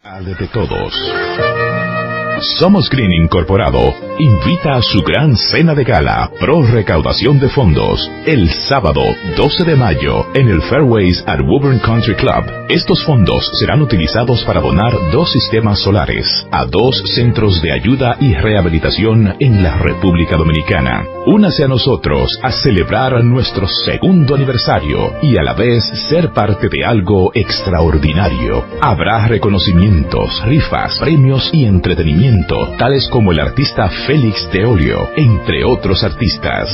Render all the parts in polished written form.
De todos. Somos Green Incorporado invita a su gran cena de gala pro recaudación de fondos el sábado 12 de mayo en el Fairways at Woburn Country Club. Estos fondos serán utilizados para donar 2 sistemas solares a 2 centros de ayuda y rehabilitación en la República Dominicana. Únase a nosotros a celebrar nuestro 2º aniversario y a la vez ser parte de algo extraordinario. Habrá reconocimientos, rifas, premios y entretenimiento, tales como el artista Félix de Olio, entre otros artistas.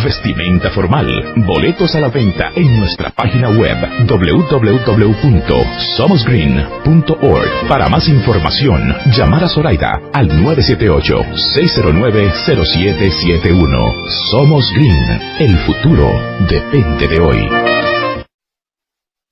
Vestimenta formal, boletos a la venta en nuestra página web www.somosgreen.org. Para más información, llamar a Zoraida al 978-609-0771. Somos Green, el futuro depende de hoy.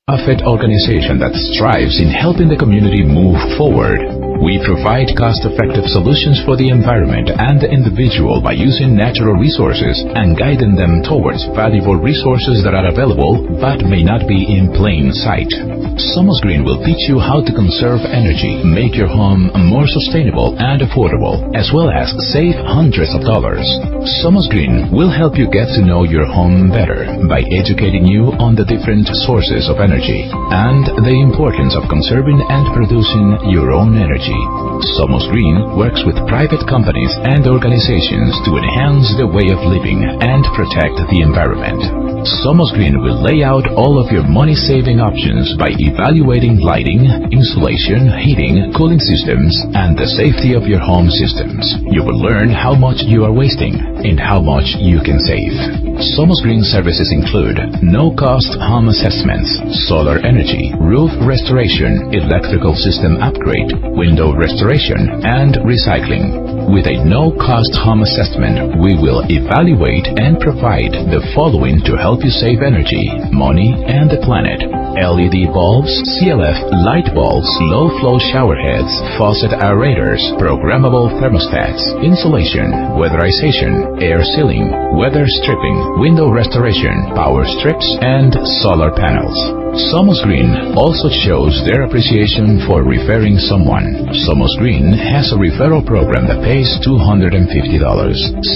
A FED organization that strives in helping the community move forward. We provide cost-effective solutions for the environment and the individual by using natural resources and guiding them towards valuable resources that are available but may not be in plain sight. Somos Green will teach you how to conserve energy, make your home more sustainable and affordable, as well as save hundreds of dollars. Somos Green will help you get to know your home better by educating you on the different sources of energy and the importance of conserving and producing your own energy. Somos Green works with private companies and organizations to enhance the way of living and protect the environment. Somos Green will lay out all of your money-saving options by evaluating lighting, insulation, heating, cooling systems, and the safety of your home systems. You will learn how much you are wasting and how much you can save. Somos Green services include no-cost home assessments, solar energy, roof restoration, electrical system upgrade, window restoration, and recycling. With a no-cost home assessment, we will evaluate and provide the following to help you save energy, money, and the planet: LED bulbs, CLF light bulbs, low-flow shower heads, faucet aerators, programmable thermostats, insulation, weatherization, air sealing, weather stripping, window restoration, power strips, and solar panels. Somos Green also shows their appreciation for referring someone. Somos Green has a referral program that pays $250.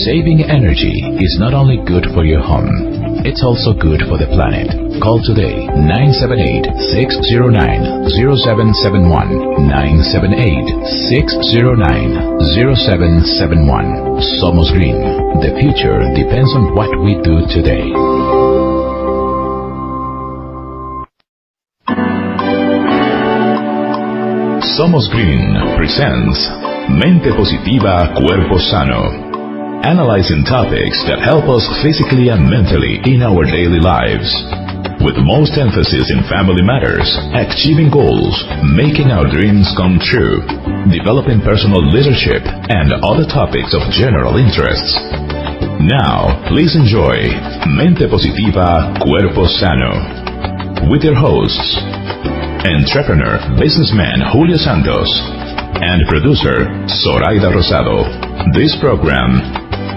Saving energy is not only good for your home, it's also good for the planet. Call today, 978-609-0771, 978-609-0771. Somos Green. The future depends on what we do today. Somos Green presents Mente Positiva, Cuerpo Sano. Analyzing topics that help us physically and mentally in our daily lives. With most emphasis in family matters, achieving goals, making our dreams come true, developing personal leadership, and other topics of general interest. Now, please enjoy Mente Positiva, Cuerpo Sano. With your hosts, entrepreneur, businessman Julio Santos, and producer Zoraida Rosado. This program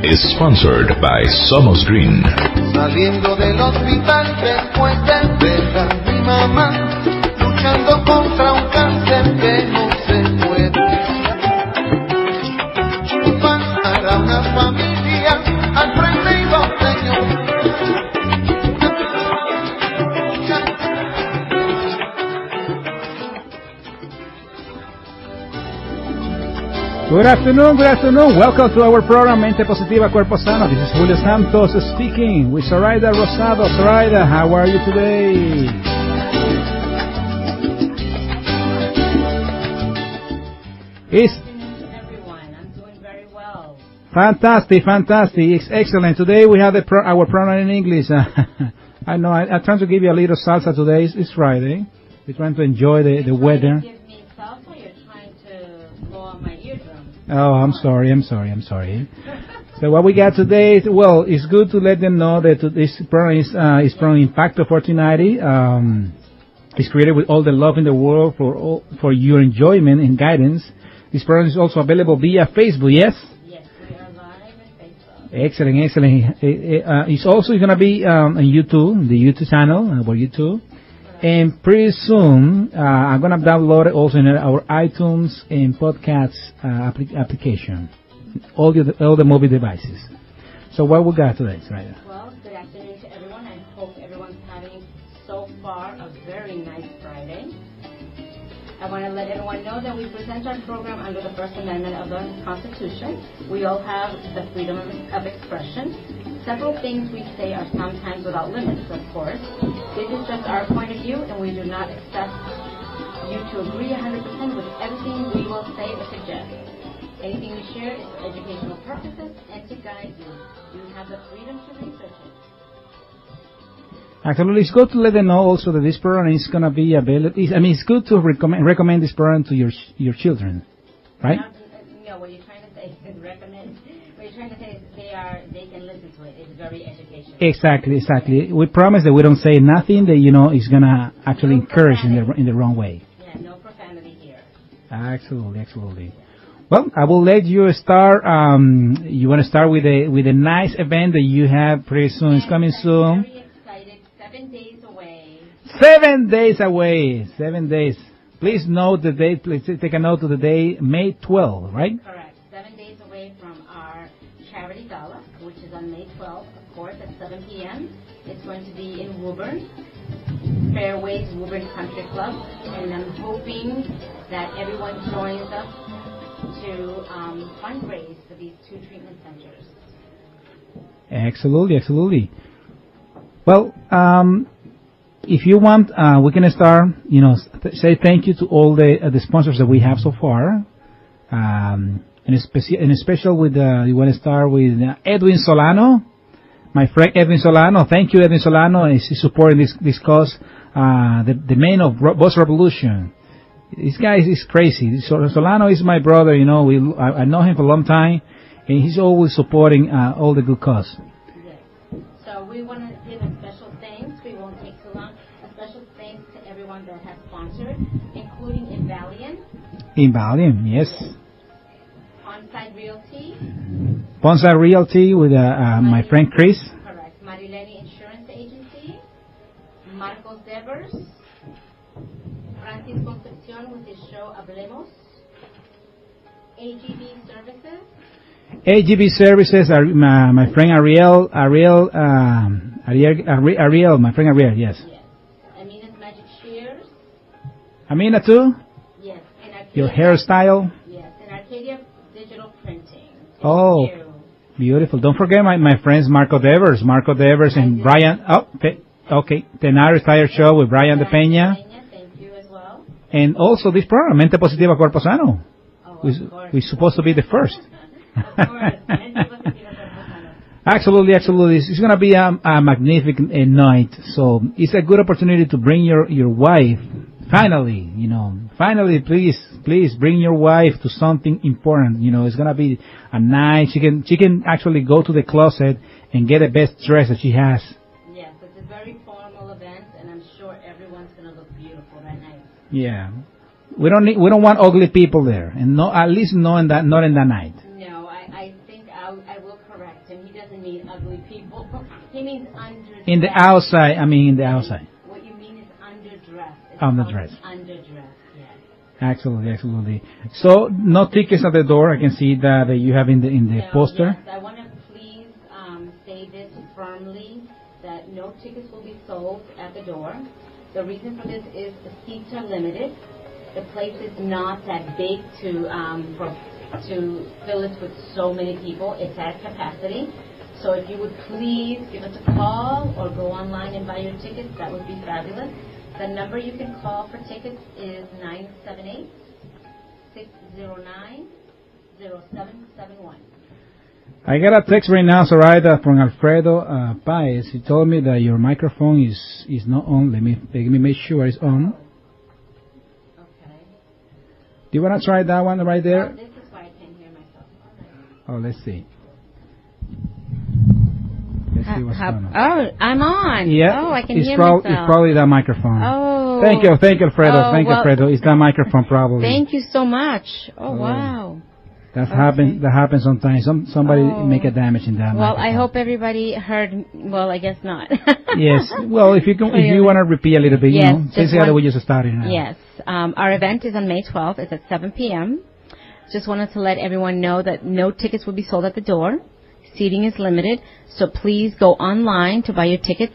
is sponsored by Somos Green. Saliendo del hospital después de ver a mi mamá luchando contra un cáncer que no se puede. Para una familia al frente y dos señores. Good afternoon. Welcome to our program, Mente Positiva, Cuerpo Sano. This is Julio Santos speaking with Zoraida Rosado. Zoraida, how are you today? Everyone, I'm doing very well. Fantastic. It's excellent. Today we have our program in English. I know, I'm trying to give you a little salsa today. It's Friday. We're trying to enjoy the weather. Oh, I'm sorry. So what we got today is, well, it's good to let them know that this program is from Impacto 1490. It's created with all the love in the world for your enjoyment and guidance. This program is also available via Facebook, yes? Yes, we are live on Facebook. Excellent. It's also going to be on YouTube, the YouTube channel, our YouTube. And pretty soon, I'm going to download it also in our iTunes and podcast application. All the mobile devices. So what we got today, Saraya? Well, good afternoon to everyone. I hope everyone's having so far a very nice Friday. I want to let everyone know that we present our program under the First Amendment of the Constitution. We all have the freedom of expression. Several things we say are sometimes without limits, of course. This is just our point of view, and we do not expect you to agree 100% with everything we will say or suggest. Anything we share is for educational purposes and to guide you. You have the freedom to research it. Actually, it's good to let them know also that this program is going to be available. It's good to recommend this program to your children, right? No, what you're trying to say is recommend. What you're trying to say is they can listen to it. It's very educational. Exactly. We promise that we don't say nothing that is going to actually encourage in the wrong way. Yeah, no profanity here. Absolutely. Well, I will let you start. You want to start with a nice event that you have pretty soon. It's coming soon. Very excited. 7 days away. 7 days away. 7 days. Please note the date. Please take a note of the day, May 12th, right? Correct. 7 days away from our charity gala, which is on May 12th, of course, at 7 p.m. It's going to be in Woburn, Fairways Woburn Country Club, and I'm hoping that everyone joins us to fundraise for these 2 treatment centers. Absolutely. Well, if you want, we can start, say thank you to all the sponsors that we have so far. And especially with, you want to start with Edwin Solano, my friend Edwin Solano. Thank you, Edwin Solano. He's supporting this cause, the man of Boss Revolution. This guy is crazy. Solano is my brother, I know him for a long time, and he's always supporting all the good cause. Yes. So we want to give a special thanks. We won't take too long. A special thanks to everyone that has sponsored, including Invaliant, yes. On-Site Realty. On-Site Realty with my friend Chris. Correct. Marileni Insurance Agency. Marcos Devers. Francis Concepcion with his show Hablemos. AGB Services. AGB Services are my friend Ariel, my friend Ariel, yes. Yes. Amina's Magic Shears. Amina too? Yes. And Arcadia, your hairstyle? Yes. And Arcadia Digital Printing. Oh, beautiful. Don't forget my friends Marco Devers and Brian. Okay. Tenaris Tire Show with Brian De Peña. Thank you as well. And also this program, Mente Positiva Cuerpo Sano. We're supposed to be the first. Of course. Mente Positiva Cuerpo Sano. Absolutely. It's going to be a magnificent night. So it's a good opportunity to bring your wife. Finally, please bring your wife to something important. It's going to be a night. She can actually go to the closet and get the best dress that she has. Yes, it's a very formal event, and I'm sure everyone's going to look beautiful that night. Yeah. We don't want ugly people there, and not in that night. No, I think I will correct him. He doesn't mean ugly people. He means underdressed. In the outside. What you mean is underdressed. Underdressed. Underdressed, yes. Absolutely. So no tickets at the door. I can see that you have in the poster. Yes, I want to please say this firmly that no tickets will be sold at the door. The reason for this is the seats are limited. The place is not that big to fill it with so many people. It's at capacity. So if you would please give us a call or go online and buy your tickets, that would be fabulous. The number you can call for tickets is 978-609-0771. I got a text right now, Zoraida, from Alfredo Paez. He told me that your microphone is not on. Let me make sure it's on. Okay. Do you want to try that one right there? This is why I can't hear myself. Oh, let's see. I'm on. Yeah. Oh, I can hear myself. It's probably that microphone. Oh. Thank you, Alfredo. Alfredo. It's that microphone, probably. Thank you so much. Oh, wow. That happens sometimes. Somebody make a damage in that. Well, I hope everybody heard. Well, I guess not. Yes. Well, if you want to repeat a little bit, yes, basically we just started now. Yes. Our event is on May 12th. It's at 7 p.m. Just wanted to let everyone know that no tickets will be sold at the door. Seating is limited, so please go online to buy your tickets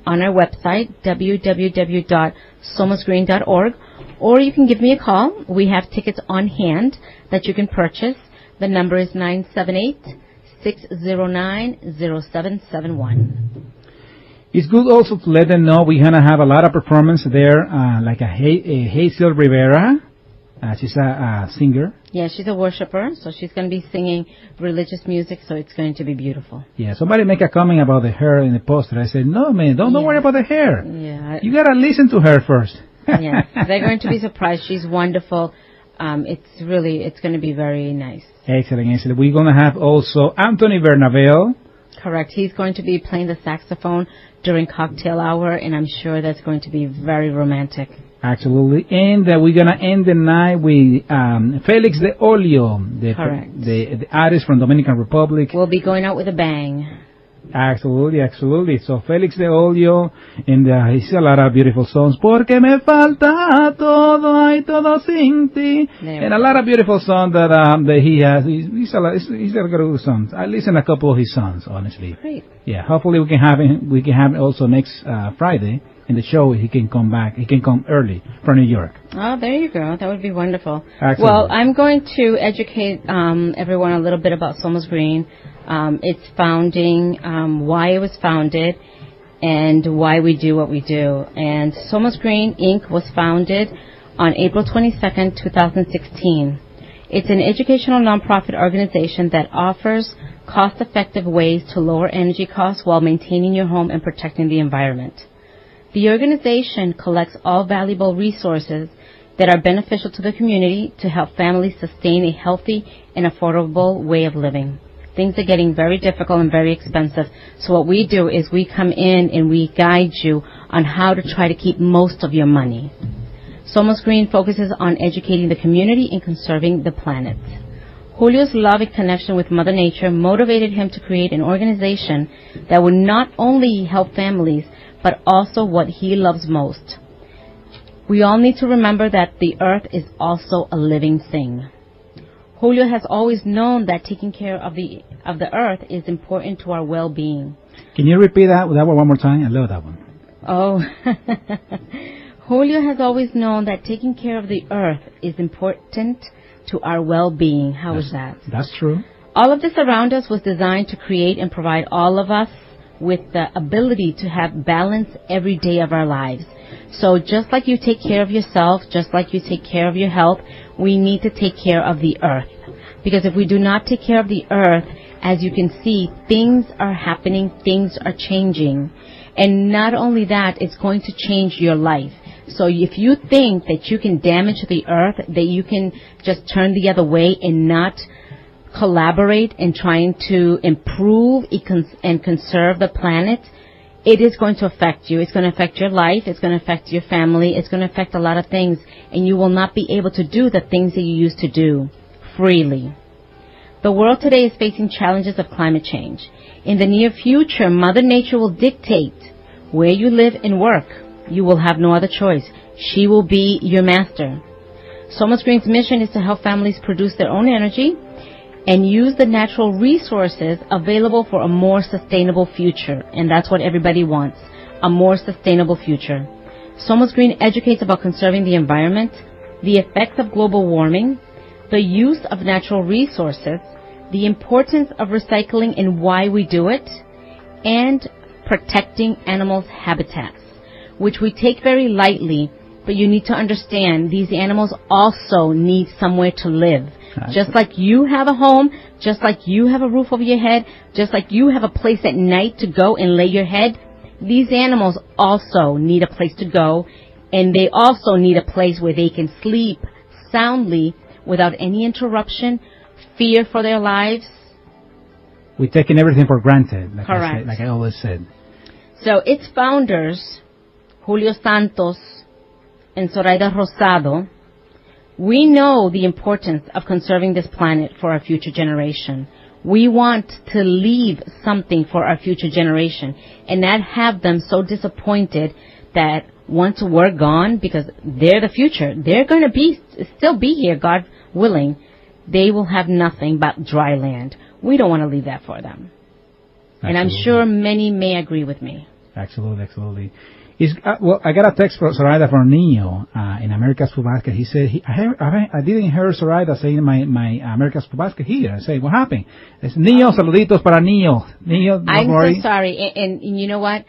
on our website, www.somosgreen.org, or you can give me a call. We have tickets on hand that you can purchase. The number is 978-609-0771. It's good also to let them know we're going to have a lot of performance there, like Hazel Rivera. She's a singer. Yeah, she's a worshiper, so she's going to be singing religious music, so it's going to be beautiful. Yeah, somebody make a comment about the hair in the poster. I said, no, man, don't worry about the hair. Yeah. You got to listen to her first. Yes, they're going to be surprised. She's wonderful. It's going to be very nice. Excellent. We're going to have also Anthony Bernabel. Correct. He's going to be playing the saxophone during cocktail hour, and I'm sure that's going to be very romantic. Absolutely. And we're going to end the night with Felix de Olio, the artist from Dominican Republic. We'll be going out with a bang. Absolutely. So Felix de Olio, and he's a lot of beautiful songs. Porque me falta todo, hay todo sin ti. And a lot of beautiful songs that he has. He's a good songs. I listen to a couple of his songs, honestly. Great. Yeah. Hopefully we can have him also next Friday in the show. He can come back. He can come early from New York. Oh, there you go. That would be wonderful. Absolutely. Well, I'm going to educate everyone a little bit about Somos Green. Its founding, why it was founded, and why we do what we do. And Somos Green, Inc. was founded on April 22nd, 2016. It's an educational nonprofit organization that offers cost-effective ways to lower energy costs while maintaining your home and protecting the environment. The organization collects all valuable resources that are beneficial to the community to help families sustain a healthy and affordable way of living. Things are getting very difficult and very expensive. So what we do is we come in and we guide you on how to try to keep most of your money. Somos Green focuses on educating the community and conserving the planet. Julio's love and connection with Mother Nature motivated him to create an organization that would not only help families, but also what he loves most. We all need to remember that the earth is also a living thing. Julio has always known that taking care of the earth is important to our well-being. Can you repeat that one more time? I love that one. Oh, Julio has always known that taking care of the earth is important to our well-being. How is that? That's true. All of this around us was designed to create and provide all of us with the ability to have balance every day of our lives. So just like you take care of yourself, just like you take care of your health, we need to take care of the earth. Because if we do not take care of the earth, as you can see, things are happening, things are changing. And not only that, it's going to change your life. So if you think that you can damage the earth, that you can just turn the other way and not collaborate in trying to improve and conserve the planet, it is going to affect you. It's going to affect your life. It's going to affect your family. It's going to affect a lot of things. And you will not be able to do the things that you used to do freely. The world today is facing challenges of climate change. In the near future, Mother Nature will dictate where you live and work. You will have no other choice. She will be your master. Somos Green's mission is to help families produce their own energy and use the natural resources available for a more sustainable future. And that's what everybody wants, a more sustainable future. Somos Green educates about conserving the environment, the effects of global warming, the use of natural resources, the importance of recycling and why we do it, and protecting animals' habitats, which we take very lightly, but you need to understand these animals also need somewhere to live. Just like you have a home, just like you have a roof over your head, just like you have a place at night to go and lay your head, these animals also need a place to go, and they also need a place where they can sleep soundly without any interruption, fear for their lives. We're taking everything for granted, Correct. Like I always said. So its founders, Julio Santos and Zoraida Rosado, We know the importance of conserving this planet for our future generation. We want to leave something for our future generation and not have them so disappointed that once we're gone, because they're the future, they're going to still be here, God willing, they will have nothing but dry land. We don't want to leave that for them. Absolutely. And I'm sure many may agree with me. Absolutely. Well, I got a text from Zoraida from Nino in America's Food Basket. He said, I didn't hear Zoraida saying my America's Food Basket here. I say, what happened? It's Nino, saluditos para Nino. Nino, I'm so sorry. And you know what?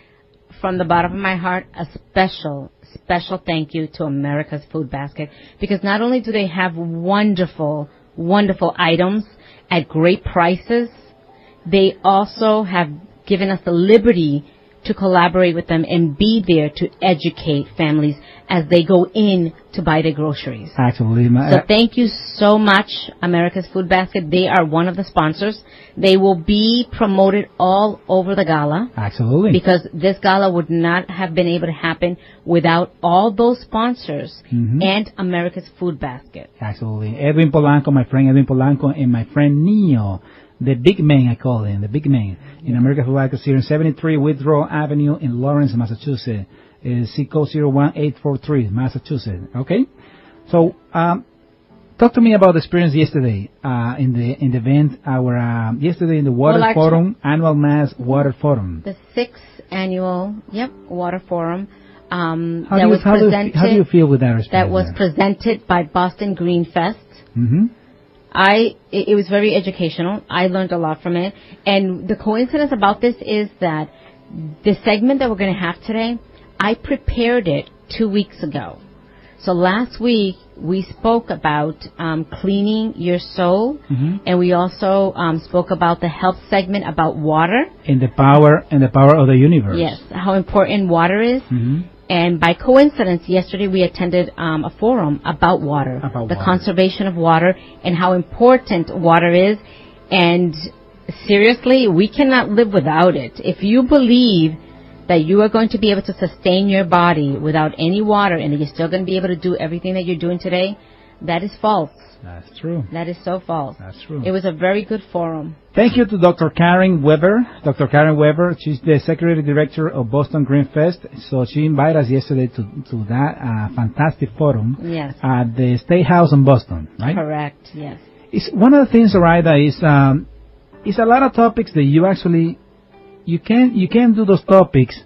From the bottom of my heart, a special thank you to America's Food Basket. Because not only do they have wonderful items at great prices, they also have given us the liberty to collaborate with them and be there to educate families as they go in to buy their groceries. Absolutely. So thank you so much, America's Food Basket. They are one of the sponsors. They will be promoted all over the gala. Absolutely. Because this gala would not have been able to happen without all those sponsors and America's Food Basket. Absolutely. Edwin Polanco, my friend Edwin Polanco, and my friend Neo. The big man, I call him, the big man. In America's Food Basket here in 73 Withrow Avenue in Lawrence, Massachusetts. Zip code 01843, Massachusetts. Okay? So, talk to me about the experience yesterday in the event, yesterday in the Water Forum, Annual Mass Water Forum. The 6th annual, Water Forum. How do you feel with that experience? That was presented by Boston Green Fest. It was very educational. I learned a lot from it. And the coincidence about this is that the segment that we're going to have today, I prepared it 2 weeks ago. So last week we spoke about cleaning your soul, and we also spoke about the health segment about water and the power of the universe. Yes, how important water is. And by coincidence, yesterday we attended a forum about water, the conservation of water, and how important water is. And seriously, we cannot live without it. If you believe that you are going to be able to sustain your body without any water and that you're still going to be able to do everything that you're doing today, that is false. That's true. That is so false. That's true. It was a very good forum. Thank you to Dr. Karen Weber. Dr. Karen Weber, she's the Secretary Director of Boston Green Fest. So she invited us yesterday to that fantastic forum at the State House in Boston, right? Correct, yes. It's one of the things, Zoraida, is a lot of topics that you can't do those topics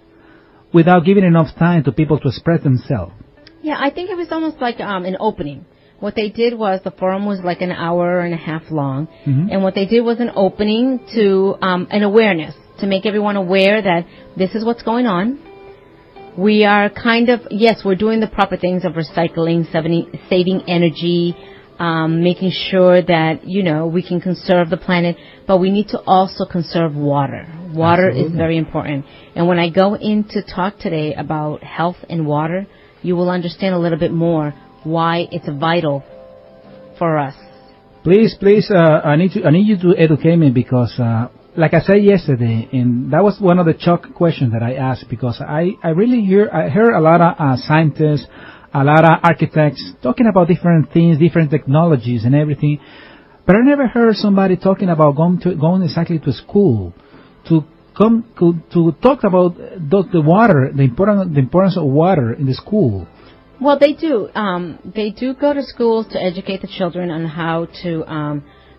without giving enough time to people to express themselves. Yeah, I think it was almost like an opening. What they did was the forum was like an hour and a half long, and what they did was an opening to an awareness, to make everyone aware that this is what's going on. We are we're doing the proper things of recycling, saving energy, making sure that, we can conserve the planet, but we need to also conserve water. Water Absolutely. Is very important. And when I go in to talk today about health and water, you will understand a little bit more why it's vital for us. Please, I need you to educate me because, like I said yesterday, and that was one of the shock questions that I asked because I heard a lot of scientists, a lot of architects talking about different things, different technologies and everything, but I never heard somebody talking about going exactly to school to talk about the water, the importance of water in the school. Well, they do. They do go to schools to educate the children on how to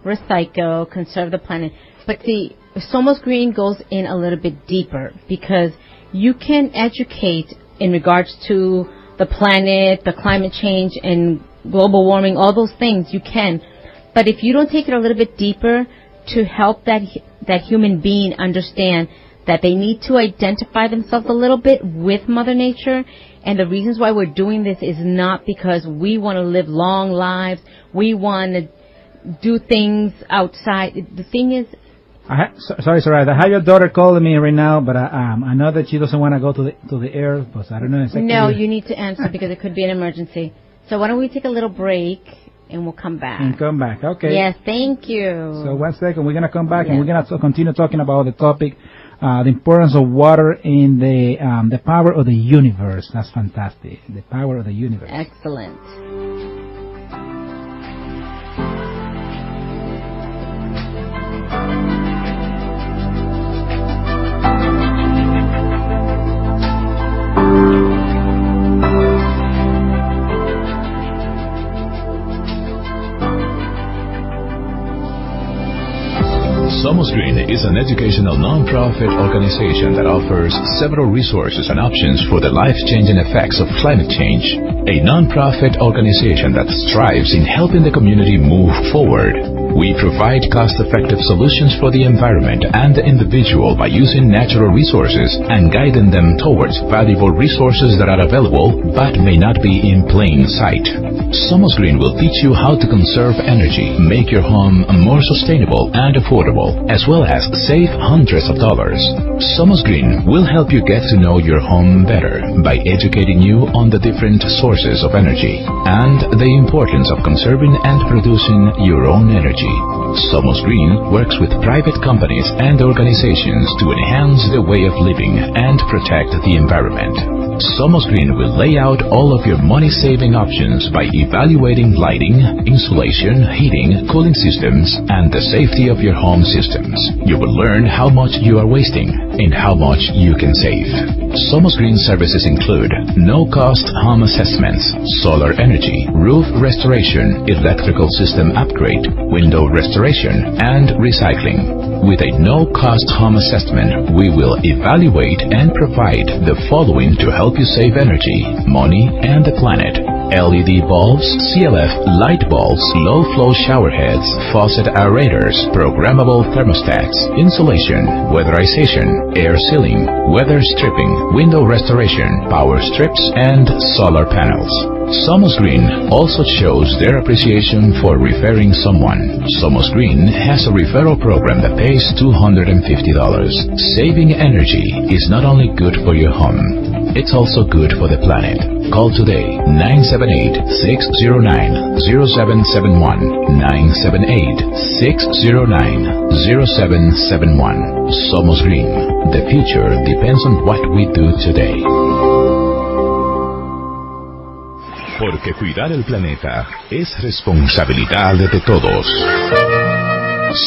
recycle, conserve the planet. But the Somos Green goes in a little bit deeper because you can educate in regards to the planet, the climate change, and global warming, all those things, you can. But if you don't take it a little bit deeper to help that human being understand that they need to identify themselves a little bit with Mother Nature. And the reasons why we're doing this is not because we want to live long lives. We want to do things outside. The thing is... Sorry, I have your daughter calling me right now, but I know that she doesn't want to go to the air, but I don't know exactly. No, you need to answer because it could be an emergency. So why don't we take a little break and we'll come back. Okay. Yes, thank you. So 1 second, we're going to come back and we're going to continue talking about the topic, the importance of water in the power of the universe. That's fantastic. The power of the universe. Excellent. Somos Green is an educational non-profit organization that offers several resources and options for the life-changing effects of climate change. A non-profit organization that strives in helping the community move forward. We provide cost-effective solutions for the environment and the individual by using natural resources and guiding them towards valuable resources that are available but may not be in plain sight. Somos Green will teach you how to conserve energy, make your home more sustainable and affordable, as well as save hundreds of dollars. Somos Green will help you get to know your home better by educating you on the different sources of energy and the importance of conserving and producing your own energy. Somos Green works with private companies and organizations to enhance the way of living and protect the environment. Somos Green will lay out all of your money-saving options by evaluating lighting, insulation, heating, cooling systems, and the safety of your home systems. You will learn how much you are wasting and how much you can save. Somos Green services include no-cost home assessments, solar energy, roof restoration, electrical system upgrade, window restoration, and recycling. With a no-cost home assessment, we will evaluate and provide the following to help you save energy, money, and the planet: LED bulbs, CLF light bulbs, low-flow shower heads, faucet aerators, programmable thermostats, insulation, weatherization, air sealing, weather stripping, window restoration, power strips, and solar panels. Somos Green also shows their appreciation for referring someone. Somos Green has a referral program that pays $250. Saving energy is not only good for your home, it's also good for the planet. Call today, 978-609-0771, 978-609-0771. Somos Green. The future depends on what we do today. Porque cuidar el planeta es responsabilidad de todos.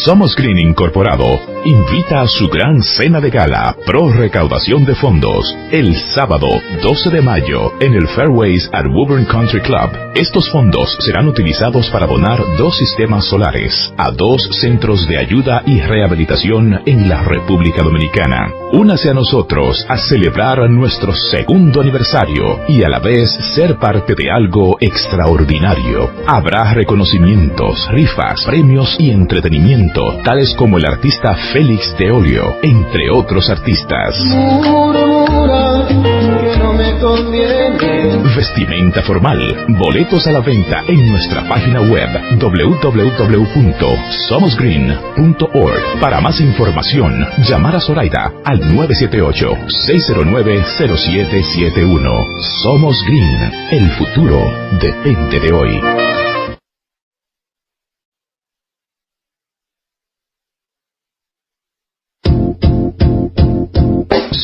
Somos Green Incorporado invita a su gran cena de gala pro recaudación de fondos el sábado 12 de mayo en el Fairways at Woburn Country Club. Estos fondos serán utilizados para donar 2 sistemas solares a 2 centros de ayuda y rehabilitación en la República Dominicana. Únase a nosotros a celebrar nuestro 2º aniversario y a la vez ser parte de algo extraordinario. Habrá reconocimientos, rifas, premios y entretenimiento, tales como el artista Félix de Olio, entre otros artistas. Murmura que no me conviene. Vestimenta formal. Boletos a la venta en nuestra página web www.somosgreen.org. Para más información, llamar a Zoraida al 978-609-0771. Somos Green. El futuro depende de hoy.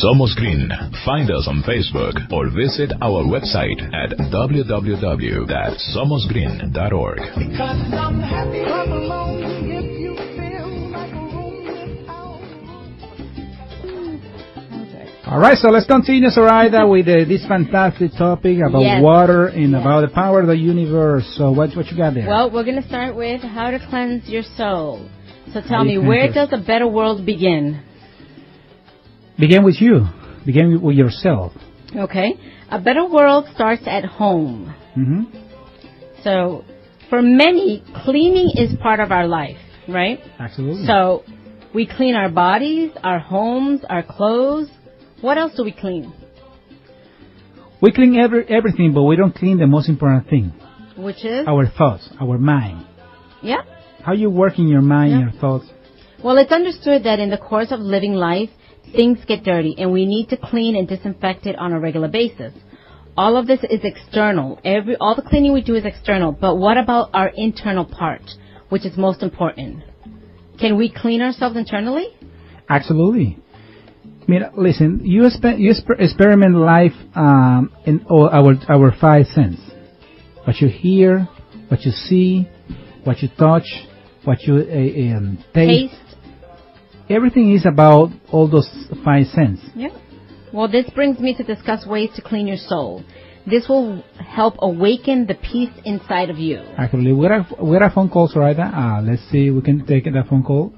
Somos Green. Find us on Facebook or visit our website at www.somosgreen.org. All right, so let's continue, Zoraida, with this fantastic topic about water and about the power of the universe. So what you got there? Well, we're going to start with how to cleanse your soul. So tell me, where does a better world begin? Begin with you. Begin with yourself. Okay. A better world starts at home. Mm-hmm. So, for many, cleaning is part of our life, right? Absolutely. So, we clean our bodies, our homes, our clothes. What else do we clean? We clean everything, but we don't clean the most important thing. Which is? Our thoughts, our mind. Yeah. How you work in your mind, your thoughts? Well, it's understood that in the course of living life, things get dirty, and we need to clean and disinfect it on a regular basis. All of this is external. All the cleaning we do is external. But what about our internal part, which is most important? Can we clean ourselves internally? Absolutely. I mean, listen, you experiment life in all our 5 senses. What you hear, what you see, what you touch, what you taste. Everything is about all those 5 senses. Yeah. Well, this brings me to discuss ways to clean your soul. This will help awaken the peace inside of you. Actually, we got a phone call, Zoraida. Let's see if we can take that phone call.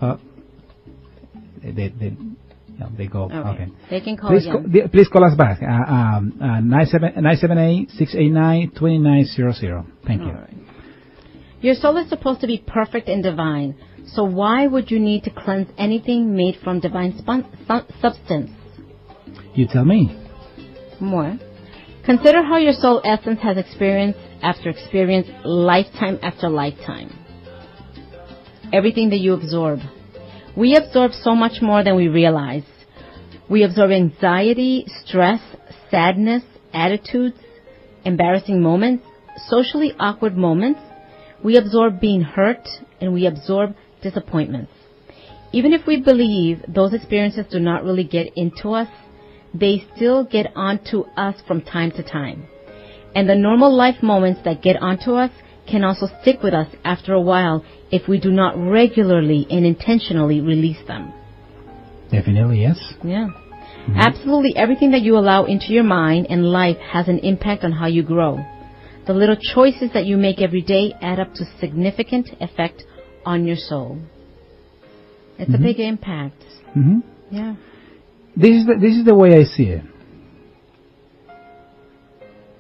they go. Okay. They can call Please, again. please call us back. 978-689-2900. Thank you. All right. Your soul is supposed to be perfect and divine. So why would you need to cleanse anything made from divine substance? You tell me. More. Consider how your soul essence has experience after experience, lifetime after lifetime. Everything that you absorb. We absorb so much more than we realize. We absorb anxiety, stress, sadness, attitudes, embarrassing moments, socially awkward moments. We absorb being hurt, and we absorb disappointments. Even if we believe those experiences do not really get into us, they still get onto us from time to time. And the normal life moments that get onto us can also stick with us after a while if we do not regularly and intentionally release them. Definitely, yes. Yeah. Mm-hmm. Absolutely everything that you allow into your mind and life has an impact on how you grow. The little choices that you make every day add up to significant effect on your soul. It's a big impact. Mm-hmm. Yeah. This is the way I see it.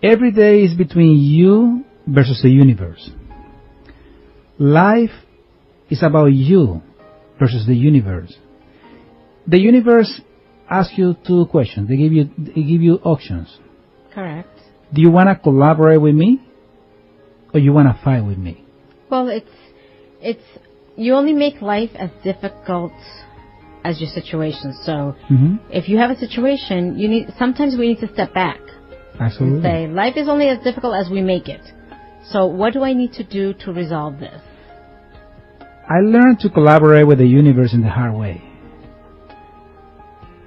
Every day is between you versus the universe. Life is about you versus the universe. The universe asks you two questions. They give you options. Correct. Do you want to collaborate with me, or you want to fight with me? Well, it's you only make life as difficult as your situation. So if you have a situation, sometimes we need to step back. Absolutely. And say, life is only as difficult as we make it. So what do I need to do to resolve this? I learned to collaborate with the universe in the hard way.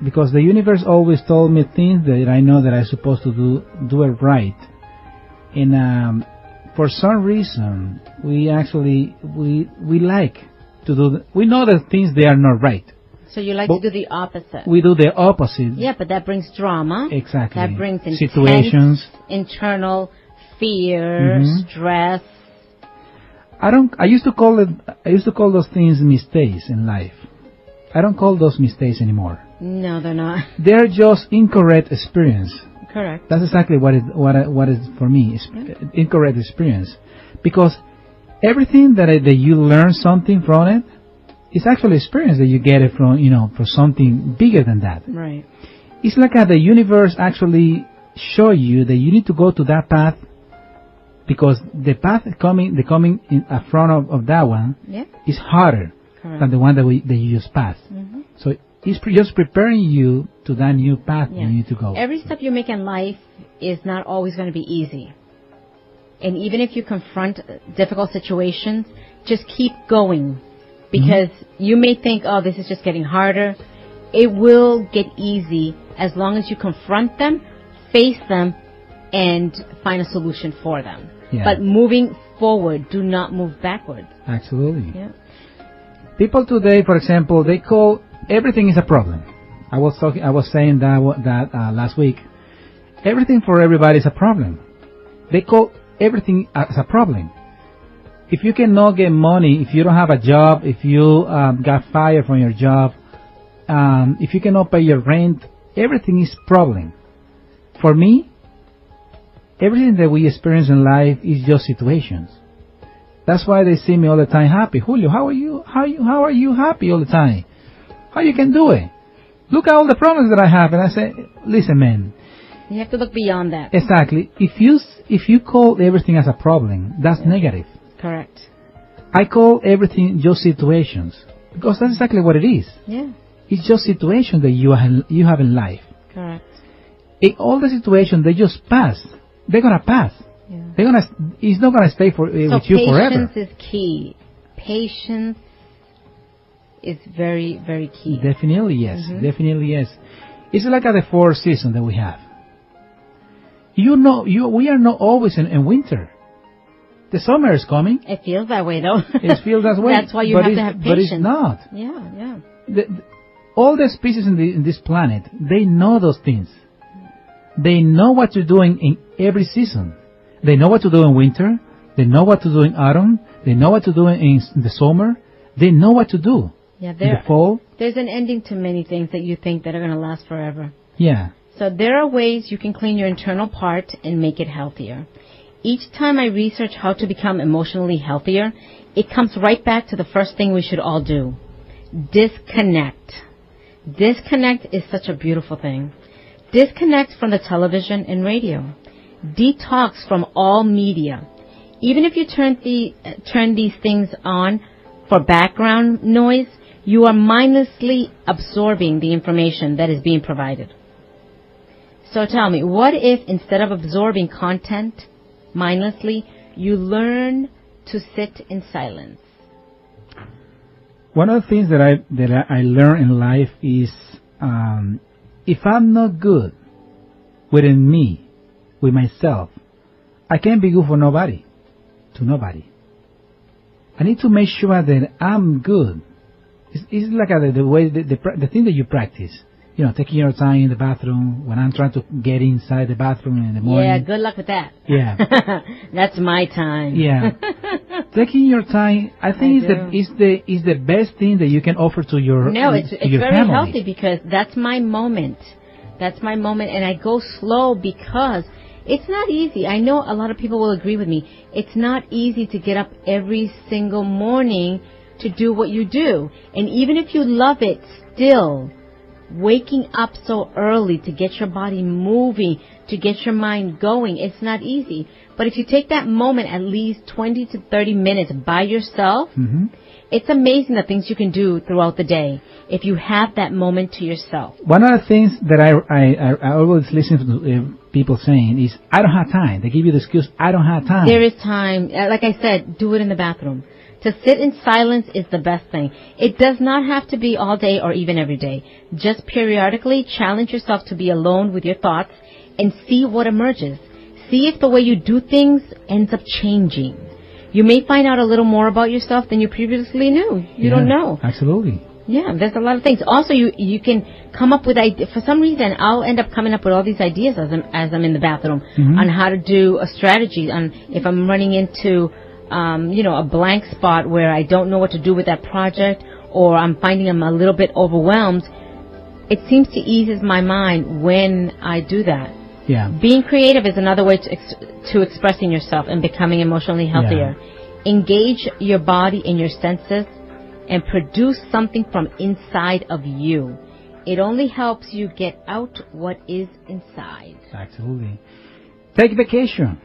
Because the universe always told me things that I know that I'm supposed to do it right. And for some reason, we like to do... we know that things, they are not right. So you like to do the opposite. We do the opposite. Yeah, but that brings drama. Exactly. That brings intense situations, internal fear, stress. I used to call those things mistakes in life. I don't call those mistakes anymore. No, they're not. They're just incorrect experience. Correct. That's exactly what is for me. Incorrect experience, because everything that you learn something from it, it's actually experience that you get it from, for something bigger than that. Right. It's like the universe actually show you that you need to go to that path, because the path coming in front of that one is harder than the one that you just passed. So it's just preparing you to that new path you need to go. Every step you make in life is not always going to be easy. And even if you confront difficult situations, just keep going. Because you may think, oh, this is just getting harder. It will get easy as long as you confront them, face them, and find a solution for them. Yeah. But moving forward, do not move backwards. Absolutely. Yeah. People today, for example, they call everything is a problem. I was saying that last week. Everything for everybody is a problem. They call everything as a problem. If you cannot get money, if you don't have a job, if you got fired from your job, if you cannot pay your rent, everything is problem. For me, everything that we experience in life is just situations. That's why they see me all the time happy. Julio, how are you? How are you happy all the time? How you can do it? Look at all the problems that I have. And I say, listen, man. You have to look beyond that. Exactly. If you call everything as a problem, that's negative. Correct. I call everything just situations, because that's exactly what it is. Yeah. It's just situations that you have in life. Correct. All the situations, they just pass. They're gonna pass. Yeah. It's not gonna stay with you forever. Patience is key. Patience is very, very key. Definitely yes. Definitely yes. It's like the 4 seasons that we have. We are not always in winter. The summer is coming. It feels that way, though. It feels that way. That's why you have to have patience. But it's not. Yeah. All the species in this planet, they know those things. They know what to do in every season. They know what to do in winter. They know what to do in autumn. They know what to do in the summer. They know what to do. Yeah, in the fall. There's an ending to many things that you think that are going to last forever. Yeah. So there are ways you can clean your internal part and make it healthier. Each time I research how to become emotionally healthier, it comes right back to the first thing we should all do. Disconnect. Disconnect is such a beautiful thing. Disconnect from the television and radio. Detox from all media. Even if you turn these things on for background noise, you are mindlessly absorbing the information that is being provided. So tell me, what if instead of absorbing content mindlessly, you learn to sit in silence? One of the things that I learn in life is if I'm not good within me, with myself, I can't be good for nobody, to nobody. I need to make sure that I'm good. It's like the way the thing that you practice. You know, taking your time in the bathroom when I'm trying to get inside the bathroom in the morning. Yeah, good luck with that. Yeah. That's my time. Yeah. Taking your time, I think is the best thing that you can offer to your it's your very family. healthy because that's my moment. That's my moment, and I go slow because it's not easy. I know a lot of people will agree with me. It's not easy to get up every single morning to do what you do. And even if you love it, still, waking up so early to get your body moving, to get your mind going, it's not easy. But if you take that moment, at least 20 to 30 minutes by yourself, it's amazing the things you can do throughout the day if you have that moment to yourself. One of the things that I always listen to people saying is, I don't have time. They give you the excuse, I don't have time. There is time. Like I said, do it in the bathroom. To sit in silence is the best thing. It does not have to be all day or even every day. Just periodically challenge yourself to be alone with your thoughts and see what emerges. See if the way you do things ends up changing. You may find out a little more about yourself than you previously knew. You don't know. Absolutely. Yeah, there's a lot of things. Also, you can come up with ideas. For some reason, I'll end up coming up with all these ideas as I'm in the bathroom on how to do a strategy. On if I'm running into a blank spot where I don't know what to do with that project, or I'm finding I'm a little bit overwhelmed, it seems to ease my mind when I do that. Yeah. Being creative is another way to expressing yourself and becoming emotionally healthier. Yeah. Engage your body and your senses and produce something from inside of you. It only helps you get out what is inside. Absolutely. Take vacation.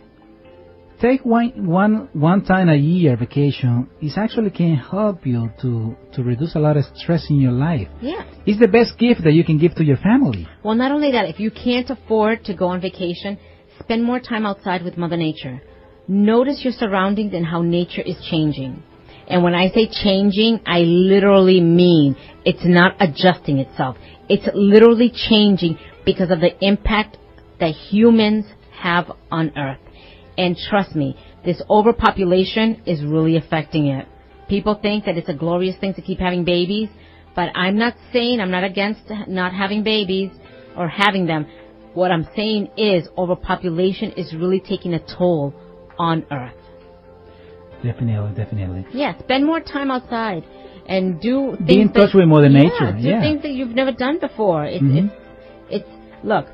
Take one time a year vacation. It actually can help you to reduce a lot of stress in your life. Yeah. It's the best gift that you can give to your family. Well, not only that, if you can't afford to go on vacation, spend more time outside with Mother Nature. Notice your surroundings and how nature is changing. And when I say changing, I literally mean it's not adjusting itself. It's literally changing because of the impact that humans have on Earth. And trust me, this overpopulation is really affecting it. People think that it's a glorious thing to keep having babies, but I'm not against not having babies or having them. What I'm saying is overpopulation is really taking a toll on Earth. Definitely. Yeah, spend more time outside and do things. Be in touch with Mother Nature. Do things that you've never done before. Look,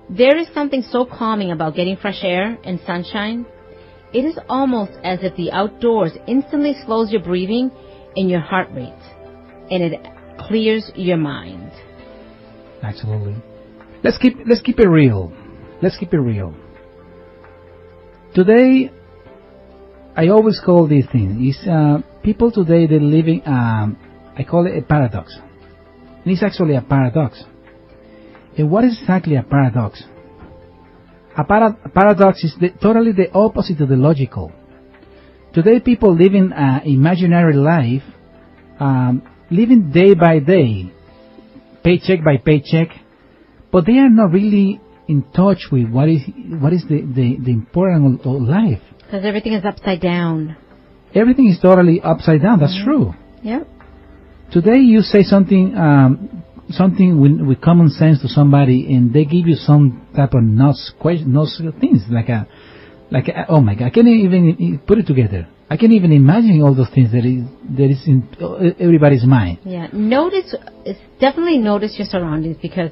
there is something so calming about getting fresh air and sunshine. It is almost as if the outdoors instantly slows your breathing and your heart rate, and it clears your mind. Absolutely. Let's keep it real. Today, I always call this thing people today they're living. I call it a paradox. And it's actually a paradox. And what is exactly a paradox? A paradox is totally the opposite of the logical. Today people living an imaginary life, living day by day, paycheck by paycheck, but they are not really in touch with what is the importance of life. Because everything is upside down. Everything is totally upside down. That's true. Yep. Today you say something with common sense to somebody, and they give you some type of nuts things like oh my God, I can't even put it together. I can even imagine all those things that is in everybody's mind. Yeah, definitely notice your surroundings, because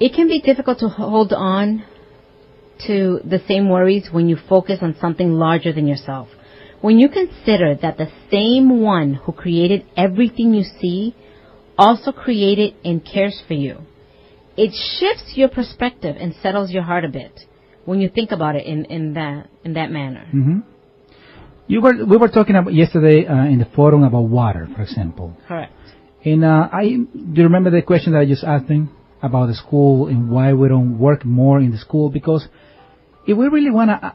it can be difficult to hold on to the same worries when you focus on something larger than yourself. When you consider that the same one who created everything you see also created and cares for you, it shifts your perspective and settles your heart a bit when you think about it in that manner. Mm-hmm. We were talking about yesterday in the forum about water, for example. Correct. And do you remember the question that I just asked him about the school and why we don't work more in the school? Because if we really want to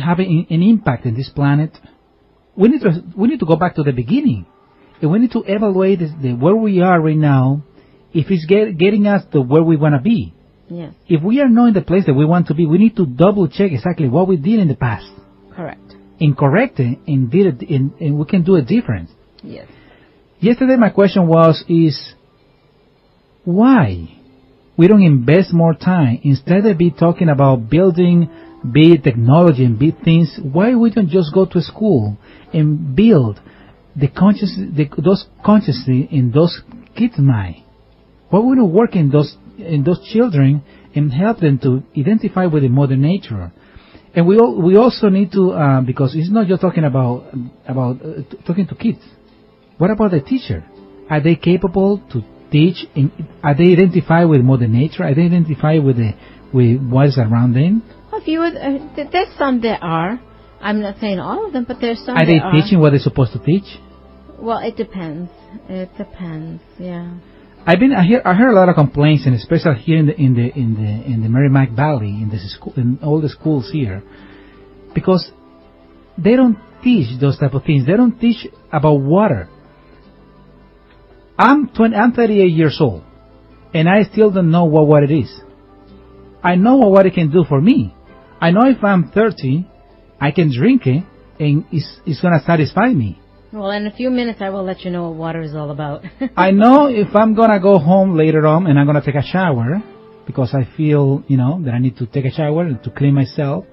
have an impact in this planet, we need to go back to the beginning, and we need to evaluate where we are right now, if it's getting us to where we want to be. Yes. If we are not in the place that we want to be, we need to double check exactly what we did in the past. Correct. And correct it, and we can do a difference. Yes. Yesterday my question is why we don't invest more time instead of talking about building big technology and big things. Why we don't just go to school and build those consciously in those kids' mind? Why we don't work in those children and help them to identify with the Mother Nature? And we also need to because it's not just talking about talking to kids. What about the teacher? Are they capable to teach? Are they identified with Mother Nature? Are they identified with what's around them? Well, there's some that are. I'm not saying all of them, but there's some. Are they teaching what they're supposed to teach? Well, it depends. It depends. Yeah. I heard a lot of complaints, and especially here in the Merrimack Valley, in all the schools here, because they don't teach those type of things. They don't teach about water. I'm 38 years old, and I still don't know what water is. I know what it can do for me. I know if I'm 30, I can drink it, and it's going to satisfy me. Well, in a few minutes, I will let you know what water is all about. I know if I'm going to go home later on and I'm going to take a shower, because I feel, that I need to take a shower and to clean myself,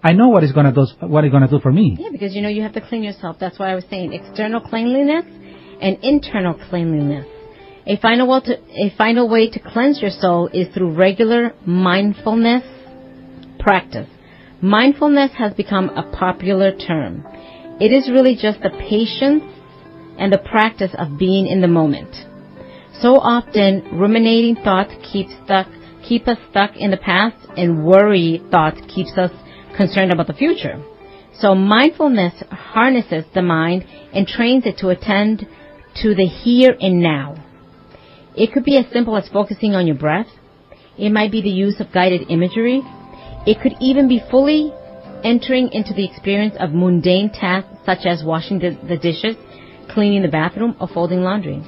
I know what it's going to do for me. Yeah, because you have to clean yourself. That's why I was saying external cleanliness and internal cleanliness. A final way to cleanse your soul is through regular mindfulness practice. Mindfulness has become a popular term. It is really just the patience and the practice of being in the moment. So often, ruminating thoughts keep us stuck in the past, and worry thoughts keeps us concerned about the future. So mindfulness harnesses the mind and trains it to attend to the here and now. It could be as simple as focusing on your breath. It might be the use of guided imagery. It could even be fully entering into the experience of mundane tasks such as washing the dishes, cleaning the bathroom, or folding laundry.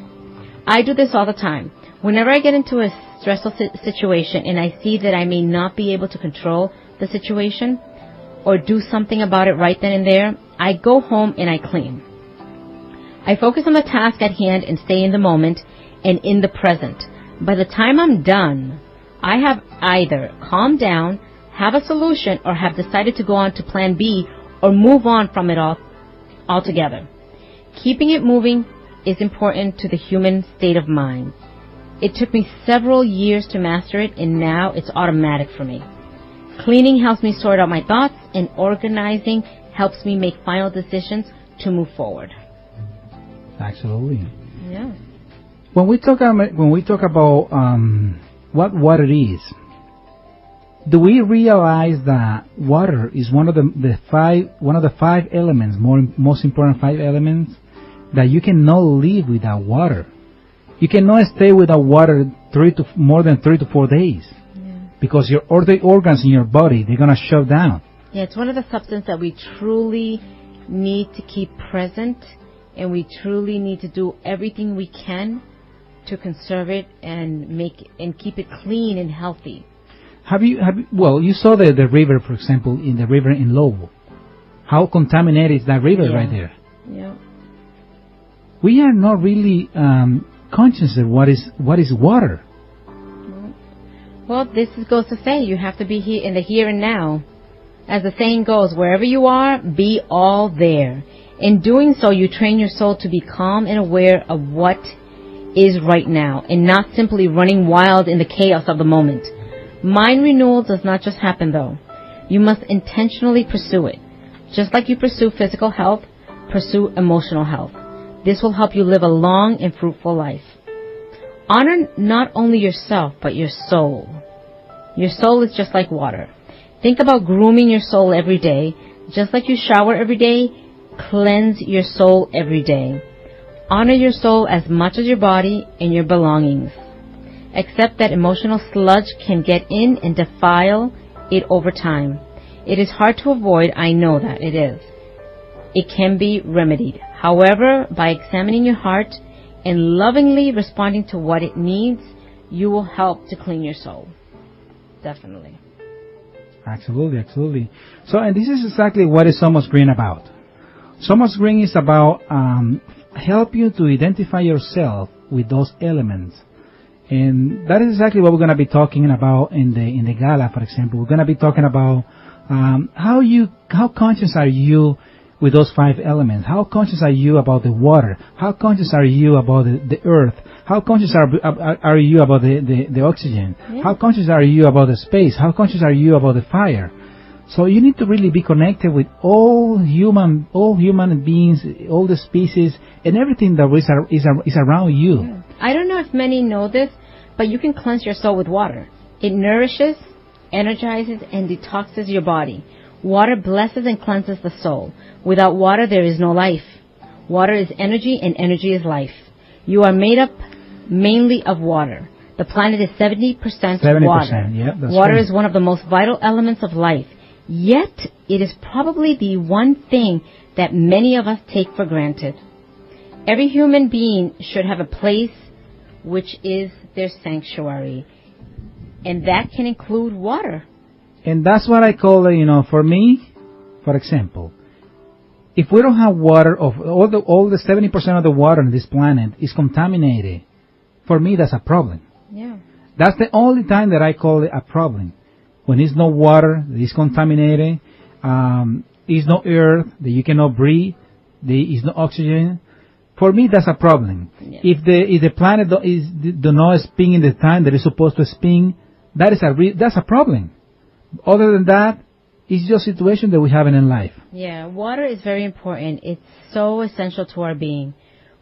I do this all the time. Whenever I get into a stressful situation and I see that I may not be able to control the situation or do something about it right then and there, I go home and I clean. I focus on the task at hand and stay in the moment and in the present. By the time I'm done, I have either calmed down, have a solution, or have decided to go on to plan B or move on from it altogether. Keeping it moving is important to the human state of mind. It took me several years to master it, and now it's automatic for me. Cleaning helps me sort out my thoughts, and organizing helps me make final decisions to move forward. Absolutely. Yeah. When we talk about what water is, do we realize that water is one of the five elements, most important 5 elements, that you cannot live without water? You cannot stay without water more than 3 to 4 days, because your other organs in your body, they're gonna shut down. Yeah, it's one of the substances that we truly need to keep present, and we truly need to do everything we can to conserve it and keep it clean and healthy. Well, you saw the river, for example, in the river in Lobo. How contaminated is that river right there? Yeah. We are not really conscious of what is water. Well, this goes to say you have to be here in the here and now. As the saying goes, wherever you are, be all there. In doing so, you train your soul to be calm and aware of what is right now, and not simply running wild in the chaos of the moment. Mind renewal does not just happen, though. You must intentionally pursue it. Just like you pursue physical health, pursue emotional health. This will help you live a long and fruitful life. Honor not only yourself, but your soul. Your soul is just like water. Think about grooming your soul every day. Just like you shower every day, cleanse your soul every day. Honor your soul as much as your body and your belongings. Accept that emotional sludge can get in and defile it over time. It is hard to avoid, I know that it is. It can be remedied. However, by examining your heart and lovingly responding to what it needs, you will help to clean your soul. Definitely. Absolutely, absolutely. So, and this is exactly what is Somos Green about. Somos Green is about help you to identify yourself with those elements. And that is exactly what we're going to be talking about in the Gala, for example. We're going to be talking about how conscious are you with those 5 elements? How conscious are you about the water? How conscious are you about the earth? How conscious are you about the oxygen? Yeah. How conscious are you about the space? How conscious are you about the fire? So you need to really be connected with all human beings, all the species, and everything that is around you. Yeah. I don't know if many know this, but you can cleanse your soul with water. It nourishes, energizes, and detoxes your body. Water blesses and cleanses the soul. Without water, there is no life. Water is energy, and energy is life. You are made up mainly of water. The planet is 70% water. Yeah, that's water right. is one of the most vital elements of life. Yet, it is probably the one thing that many of us take for granted. Every human being should have a place which is their sanctuary. And that can include water. And that's what I call it, for me, for example, if we don't have water, all the 70% of the water on this planet is contaminated, for me that's a problem. Yeah. That's the only time that I call it a problem. When there's no water, it's contaminated, there's no earth that you cannot breathe, there is no oxygen. For me, that's a problem. Yeah. If the planet do not spin in the time that it's supposed to spin, that's a problem. Other than that, it's just a situation that we have in life. Yeah, water is very important. It's so essential to our being.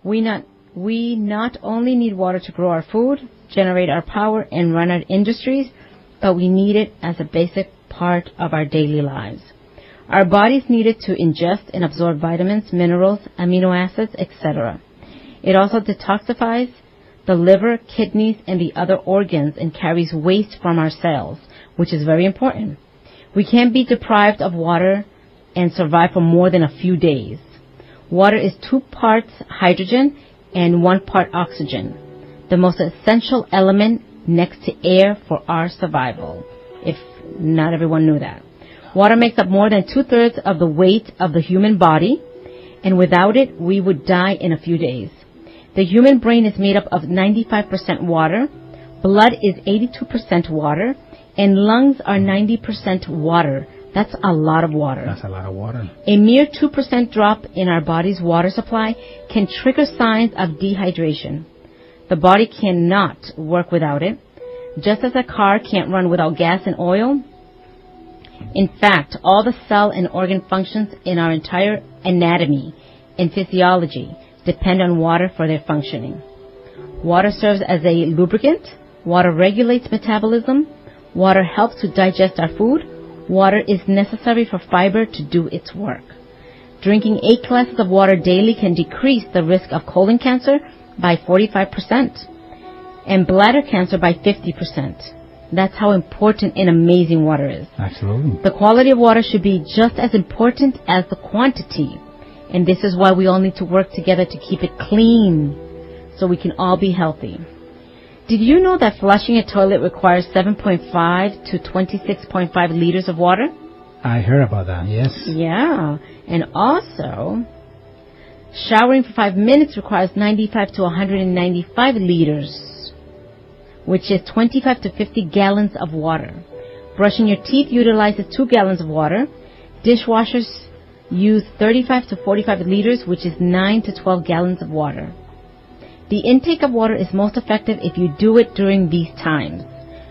We not only need water to grow our food, generate our power, and run our industries, but we need it as a basic part of our daily lives. Our bodies need it to ingest and absorb vitamins, minerals, amino acids, etc. It also detoxifies the liver, kidneys, and the other organs and carries waste from our cells, which is very important. We can't be deprived of water and survive for more than a few days. Water is 2 parts hydrogen and 1 part oxygen, the most essential element next to air for our survival, if not everyone knew that. Water makes up more than 2/3 of the weight of the human body, and without it, we would die in a few days. The human brain is made up of 95% water, blood is 82% water, and lungs are 90% water. That's a lot of water. That's a lot of water. A mere 2% drop in our body's water supply can trigger signs of dehydration. The body cannot work without it. Just as a car can't run without gas and oil. In fact, all the cell and organ functions in our entire anatomy and physiology depend on water for their functioning. Water serves as a lubricant. Water regulates metabolism. Water helps to digest our food. Water is necessary for fiber to do its work. Drinking 8 glasses of water daily can decrease the risk of colon cancer by 45% and bladder cancer by 50%. That's how important and amazing water is. Absolutely. The quality of water should be just as important as the quantity. And this is why we all need to work together to keep it clean so we can all be healthy. Did you know that flushing a toilet requires 7.5 to 26.5 liters of water? I heard about that, yes. Yeah. And also, showering for 5 minutes requires 95 to 195 liters, which is 25 to 50 gallons of water. Brushing your teeth utilizes 2 gallons of water. Dishwashers use 35 to 45 liters, which is 9 to 12 gallons of water. The intake of water is most effective if you do it during these times,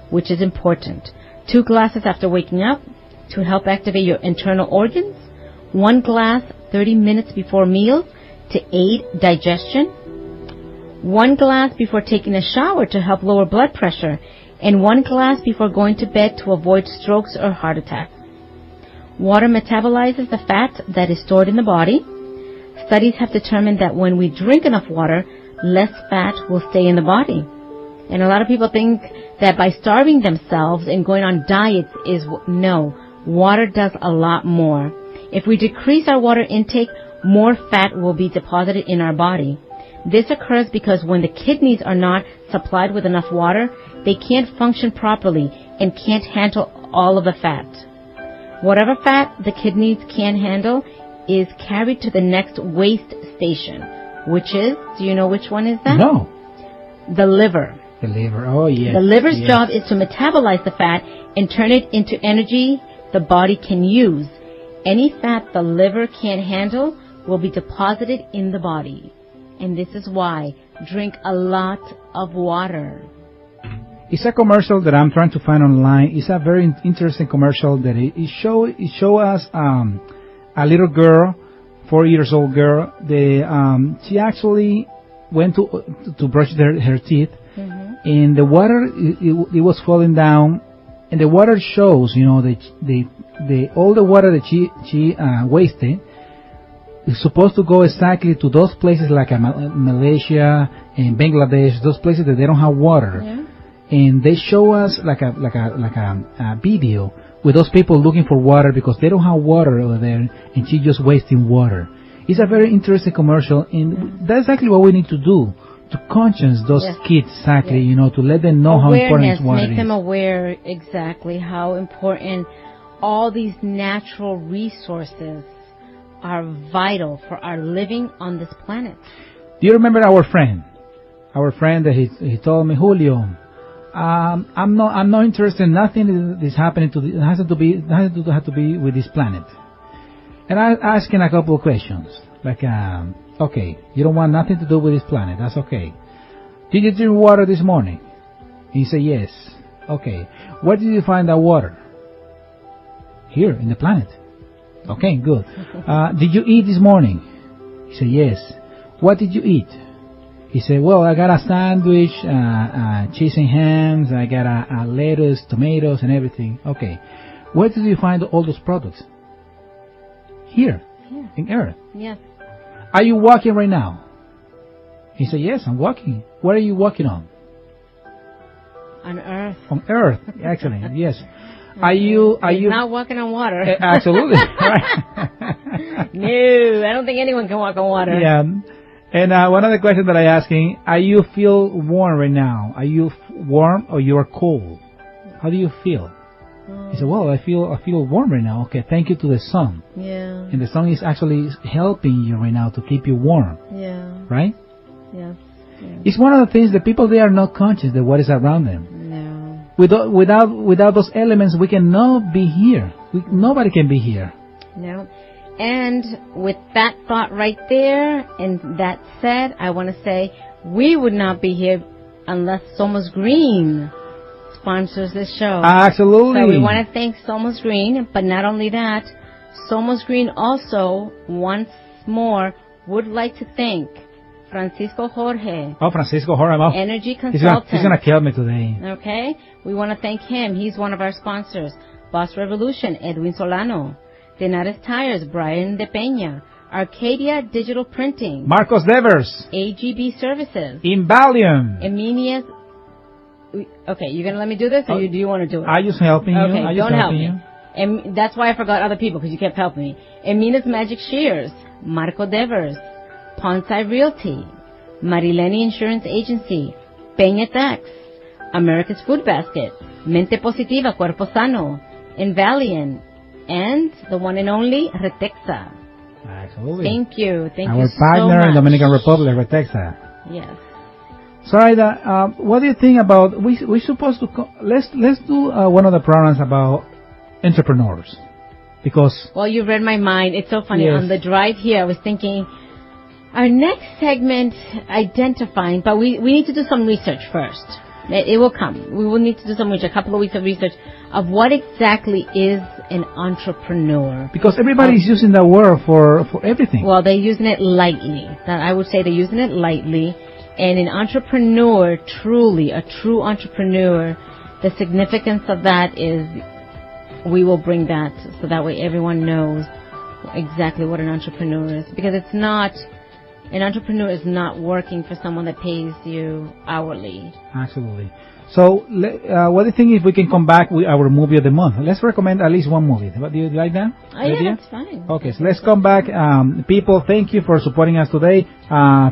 which is important. 2 glasses after waking up to help activate your internal organs. 1 glass 30 minutes before meals to aid digestion. 1 glass before taking a shower to help lower blood pressure. And 1 glass before going to bed to avoid strokes or heart attacks. Water metabolizes the fat that is stored in the body. Studies have determined that when we drink enough water, less fat will stay in the body. And a lot of people think that by starving themselves and going on diets no. Water does a lot more. If we decrease our water intake, more fat will be deposited in our body. This occurs because when the kidneys are not supplied with enough water, they can't function properly and can't handle all of the fat. Whatever fat the kidneys can handle is carried to the next waste station, which is, do you know which one is that? No. The liver. The liver, oh yes. The liver's job is to metabolize the fat and turn it into energy the body can use. Any fat the liver can't handle will be deposited in the body. And this is why drink a lot of water. It's a commercial that I'm trying to find online. It's a very interesting commercial that it show us a little girl, 4 years old girl. She actually went to brush her teeth, and the water it was falling down, and the water shows, you know, all the water that she wasted is supposed to go exactly to those places like Malaysia and Bangladesh, those places that they don't have water. Yeah. And they show us like a video with those people looking for water because they don't have water over there, and she's just wasting water. It's a very interesting commercial, and that's exactly what we need to do to conscience those kids, exactly, you know, to let them know how important water is. Make them aware exactly how important all these natural resources are vital for our living on this planet. Do you remember our friend? Our friend that he told me, Julio, I'm not interested in nothing that is happening to it has to be with this planet. And I asked him a couple of questions, like, okay, you don't want nothing to do with this planet, that's okay. Did you drink water this morning? He said yes. Okay, where did you find that water? Here, in the planet. Okay, good. Did you eat this morning? He said yes. What did you eat? He said, well, I got a sandwich, cheese and hams, I got a lettuce, tomatoes, and everything. Okay. Where did you find all those products? Here, in Earth. Yes. Are you walking right now? He said, yes, I'm walking. Where are you walking on? On Earth. On Earth, actually, yes. Are He's you not walking on water. Absolutely. Right. No, I don't think anyone can walk on water. Yeah. And one other question that I asking, are you feel warm right now? Are you warm or you are cold? How do you feel? He said, well, I feel warm right now. Okay, thank you to the sun. Yeah. And the sun is actually helping you right now to keep you warm. Yeah. Right? Yes. It's one of the things that people, they are not conscious that what is around them. No. Without those elements, we cannot be here. Nobody can be here. No. And with that thought right there, and that said, I want to say we would not be here unless Somos Green sponsors this show. Absolutely. So we want to thank Somos Green, but not only that, Somos Green also, once more, would like to thank Francisco Jorge. Oh, Francisco Jorge. Energy consultant. He's going to kill me today. Okay. We want to thank him. He's one of our sponsors. Boss Revolution, Edwin Solano. Tenares Tires, Brian De Peña. Arcadia Digital Printing. Marcos Devers. AGB Services. Invalium. Eminias. Okay, you're going to let me do this, or do you want to do it? I just helping you. Okay, don't help me. And that's why I forgot other people, because you kept helping me. Emina's Magic Shears. Marco Devers. Ponsai Realty. Marileni Insurance Agency. Peña Tax. America's Food Basket. Mente Positiva, Cuerpo Sano. Invalian. And the one and only Retexa. Absolutely. Thank you. Thank Our you so much. partner in Dominican Republic, Retexa. Yes. Zoraida, what do you think about we supposed to let's do one of the programs about entrepreneurs, because Well, you read my mind. It's so funny. Yes. On the drive here, I was thinking our next segment, identifying, but we need to do some research first. It will come. We will need to do some research, a couple of weeks of research of what exactly is an entrepreneur. because everybody is using that word for everything. Well, they're using it lightly. I would say they're using it lightly. And an entrepreneur, truly, a true entrepreneur, the significance of that is we will bring that so that way everyone knows exactly what an entrepreneur is. Because it's not, an entrepreneur is not working for someone that pays you hourly. Absolutely. So, what do you think if we can come back with our movie of the month? Let's recommend at least one movie. What, do you like that? Oh, yeah, that's fine. Okay, so let's come back. People, thank you for supporting us today.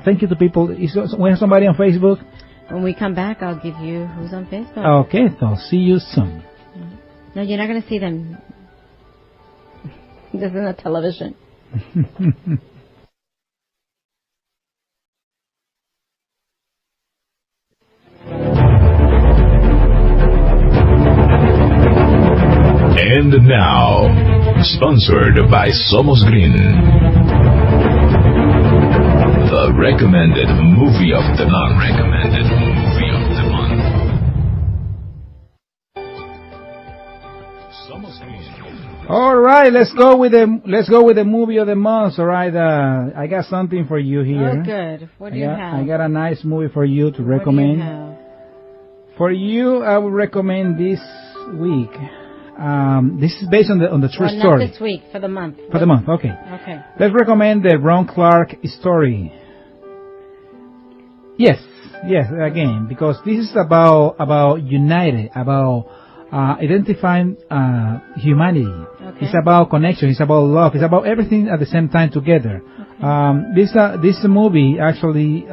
Thank you to people. We have somebody on Facebook? When we come back, I'll give you who's on Facebook. Okay, so see you soon. No, you're not going to see them. This is not television. And now, sponsored by Somos Green, the recommended movie of the month. Recommended movie of the month. Somos Green. All right, let's go with the movie of the month. All right, I got something for you here. Oh, good. What do you have? I got a nice movie for you to recommend. What do you have? For you, I would recommend this week. This is based on the true story. Not this week, for the month. For the month, okay. Okay. Let's recommend the Ron Clark story. Yes, again, because this is about united, about identifying humanity. Okay. It's about connection. It's about love. It's about everything at the same time together. Okay. This movie actually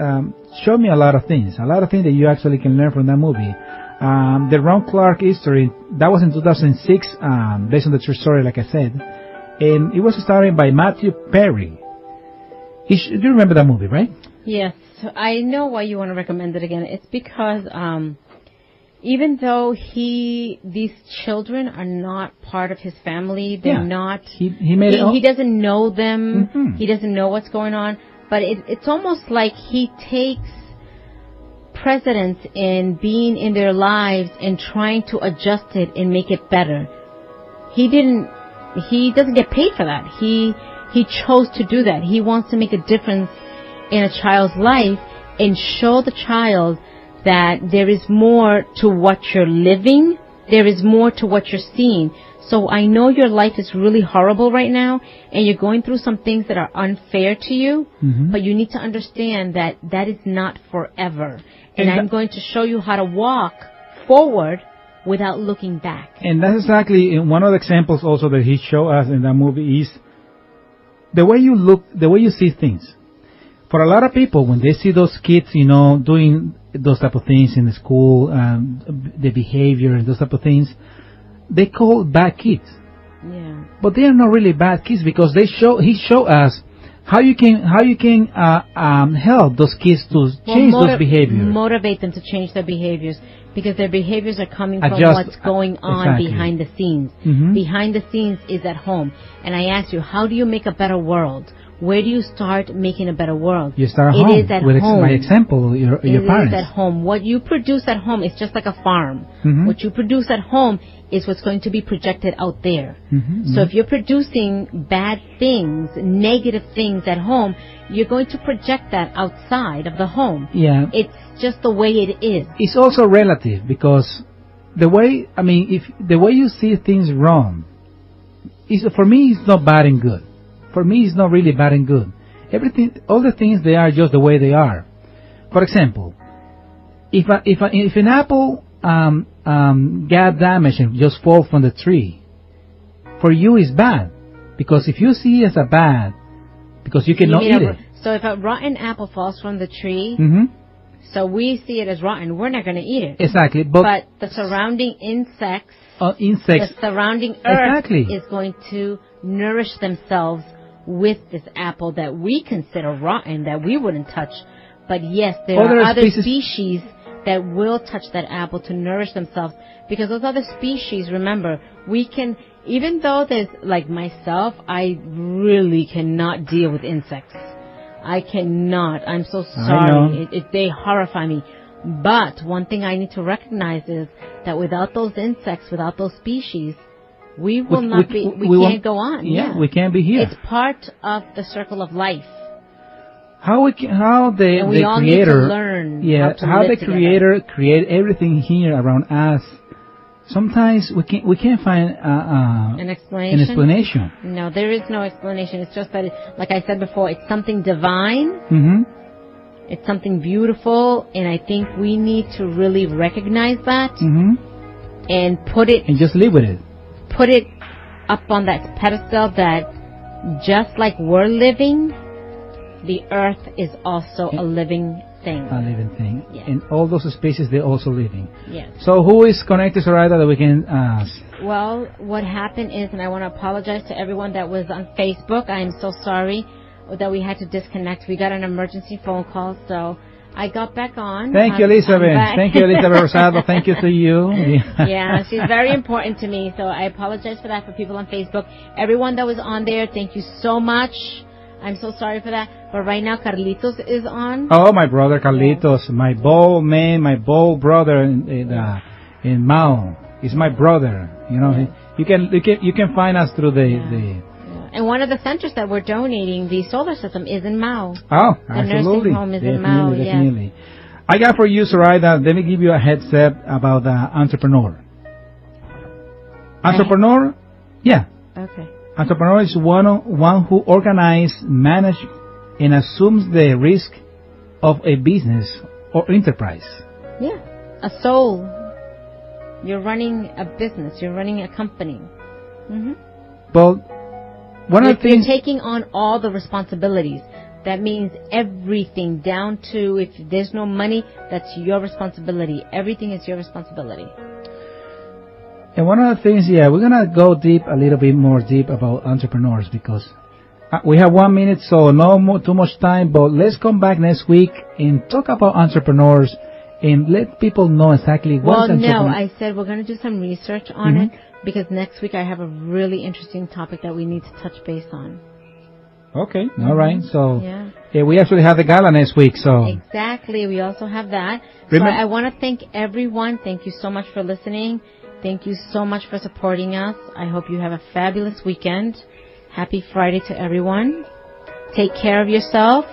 showed me a lot of things that you actually can learn from that movie. The Ron Clark history, that was in 2006, based on the true story, like I said. And it was starred by Matthew Perry. Do you remember that movie, right? Yes. I know why you want to recommend it again. It's because even though these children are not part of his family, they're not. He doesn't know them. Mm-hmm. He doesn't know what's going on. But it's almost like he takes precedence in being in their lives and trying to adjust it and make it better. He doesn't get paid for that. He chose to do that. He wants to make a difference in a child's life and show the child that there is more to what you're living. There is more to what you're seeing. So I know your life is really horrible right now and you're going through some things that are unfair to you, but you need to understand that that is not forever. And I'm going to show you how to walk forward without looking back. And that's exactly one of the examples also that he showed us in that movie is the way you look, the way you see things. For a lot of people, when they see those kids, doing those type of things in the school, the behavior and those type of things, they call bad kids. Yeah. But they are not really bad kids because he showed us how you can help those kids to change those behaviors. Motivate them to change their behaviors because their behaviors are coming from what's going on behind the scenes. Behind the scenes is at home. And I ask you, how do you make a better world? Where do you start making a better world? You start at home. It is at home. By example, your parents. It is at home. What you produce at home is just like a farm. What you produce at home is what's going to be projected out there. So if you're producing bad things, negative things at home, you're going to project that outside of the home. Yeah. It's just the way it is. It's also relative because the way you see things wrong, for me, it's not bad and good. For me, it's not really bad and good. All the things, they are just the way they are. For example, if an apple got damaged and just fall from the tree, for you it's bad. Because if you see it as a bad, because you cannot eat it. So if a rotten apple falls from the tree, so we see it as rotten, we're not going to eat it. Exactly. But the surrounding insects, the surrounding earth is going to nourish themselves with this apple that we consider rotten, that we wouldn't touch. But yes, there are other species that will touch that apple to nourish themselves, because those other species, remember, we can, even though there's, like myself, I really cannot deal with insects. I cannot. I'm so sorry. They horrify me. But one thing I need to recognize is that without those insects, without those species, we will not be, we can't go on. Yeah, we can't be here. It's part of the circle of life. How the all creator, need to learn how the creator create everything here around us. Sometimes we can't find an explanation. An explanation. No, there is no explanation. It's just that, like I said before, it's something divine. Mm-hmm. It's something beautiful, and I think we need to really recognize that and put it and just live with it. Put it up on that pedestal that just like we're living, the earth is also a living thing. A living thing. Yes. And all those species, they're also living. Yes. So who is connected, Zoraida, that we can ask? Well, what happened is, and I want to apologize to everyone that was on Facebook. I am so sorry that we had to disconnect. We got an emergency phone call, so I got back on. Thank you, Elizabeth. Thank you, Elizabeth Rosado. Thank you to you. Yeah, she's very important to me, so I apologize for that for people on Facebook. Everyone that was on there, thank you so much. I'm so sorry for that. But right now, Carlitos is on. Oh, my brother Carlitos, my bold man, my bold brother in Mao. He's my brother. You know, you can find us through the. And one of the centers that we're donating, the solar system, is in Mao. Oh, the absolutely. nursing home is in Mao. Definitely. I got for you, Zoraida. Let me give you a heads up about the entrepreneur. Entrepreneur, Okay. Entrepreneur is one who organizes, manages, and assumes the risk of a business or enterprise. Yeah, a soul. You're running a business. You're running a company. But one of the things, you're taking on all the responsibilities. That means everything, down to if there's no money, that's your responsibility. Everything is your responsibility. And one of the things, we're going to go a little bit more deep about entrepreneurs, because we have 1 minute, so too much time, but let's come back next week and talk about entrepreneurs and let people know exactly what I said we're going to do some research on it, because next week I have a really interesting topic that we need to touch base on. Okay, all right. So we actually have the gala next week. So exactly, we also have that. So I want to thank everyone. Thank you so much for listening. Thank you so much for supporting us. I hope you have a fabulous weekend. Happy Friday to everyone. Take care of yourself.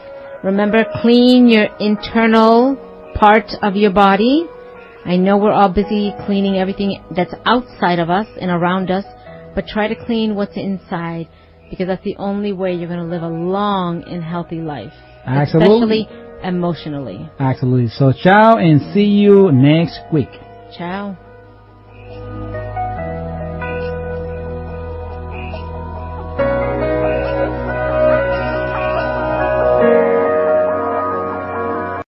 Remember, clean your internal part of your body. I know we're all busy cleaning everything that's outside of us and around us, but try to clean what's inside, because that's the only way you're going to live a long and healthy life. Absolutely. Especially emotionally. Absolutely. So ciao and see you next week. Ciao.